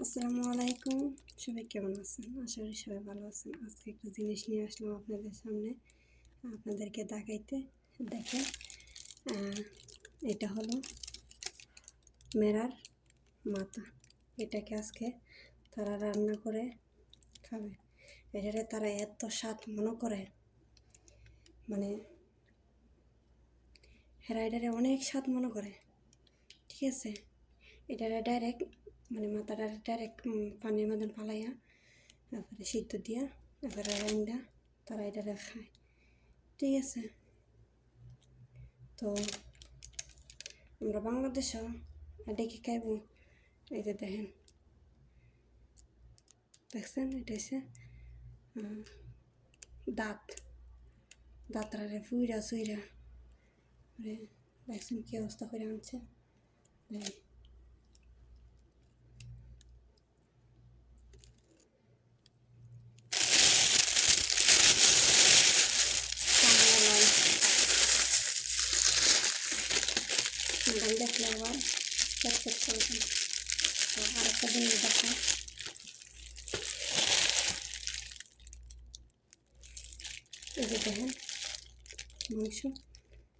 আসসালামু আলাইকুম। সবাই কেমন আছেন? আশা করি সবাই ভালো আছেন। আজকে একটা জিনিস নিয়ে আসলাম আপনাদের সামনে, আপনাদেরকে দেখাইতে। দেখেন, এটা হলো মেরার মাথা। এটাকে আজকে তারা রান্না করে খাবে। এটারে তারা এত স্বাদ মনে করে, মানে হেরা এটারে অনেক স্বাদ মনে করে। ঠিক আছে, এটারে ডাইরেক্ট মানে মাথাটা ডাইরেক্ট পানির মধ্যে ফালাইয়া তারপরে সিদ্ধ দিয়া তারপরে রান্না তারা এটারে খায়। ঠিক আছে, তো আমরা বাংলাদেশও এটাকে খাইব। এই যে দেখছেন, এটা হচ্ছে দাঁত দাঁতরারে ফুইরা সুইরা দেখছেন কি অবস্থা করে আনছে। দেখলে আবার চেক করবেন। তো আরেকটা জিনিস দেখো, এই যে দেখেন মাংস,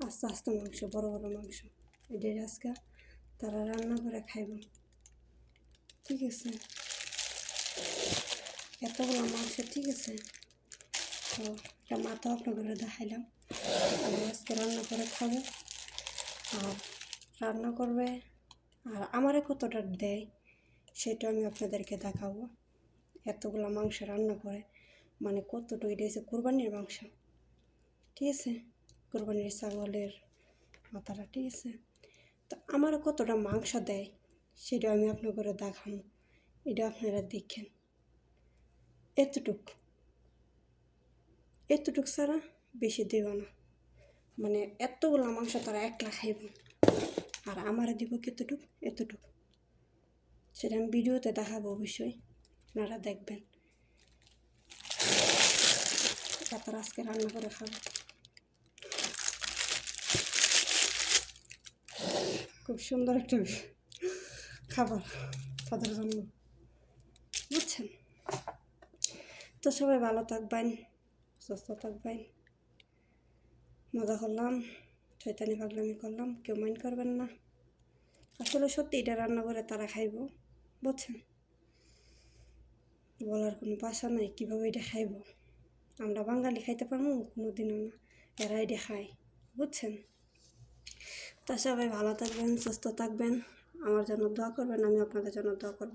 আস্তে আস্তে মাংস, বড় বড় মাংস। এদের আজকে তারা রান্না করে খাইব। ঠিক আছে, এতগুলো মাংস। ঠিক আছে, তো এটা মাথা আপনাদের দেখাইলাম। আমি আজকে রান্না করে খাবো, আর রান্না করবে আর আমারে কতটা দেয় সেটা আমি আপনাদেরকে দেখাবো। এতগুলো মাংস রান্না করে, মানে কতটুকু, এটা হচ্ছে কোরবানির মাংস। ঠিক আছে, কোরবানির ছাগলের মাথাটা। ঠিক আছে, তো আমার কতটা মাংস দেয় সেটা আমি আপনাদের দেখাবো। এটা আপনারা দেখেন। এতটুক ছাড়া বেশি দেব না, মানে এতগুলো মাংস তারা একলা খাইব, আর আমারে দিব এতটুক। সেটা আমি ভিডিওতে দেখাবো, অবশ্যই আপনারা দেখবেন। তারা আজকে রান্না করে খাবো। খুব সুন্দর একটা খাবার তাদের জন্য, বুঝছেন? তো সবাই ভালো থাকবেন, সুস্থ থাকবেন। মজা করলাম, শয়তানি পাগলামি করলাম, কেউ মাইন্ড করবেন না। আসলে সত্যি এটা রান্না করে তারা খাইব, বুঝছেন? বলার কোনো ভাষা নাই কীভাবে এটা খাইব। আমরা বাঙালি খাইতে পারবো কোনোদিনও না, এরা এটা খায়, বুঝছেন? তা সবাই ভালো থাকবেন, সুস্থ থাকবেন, আমার জন্য দোয়া করবেন, আমি আপনাদের জন্য দোয়া করব।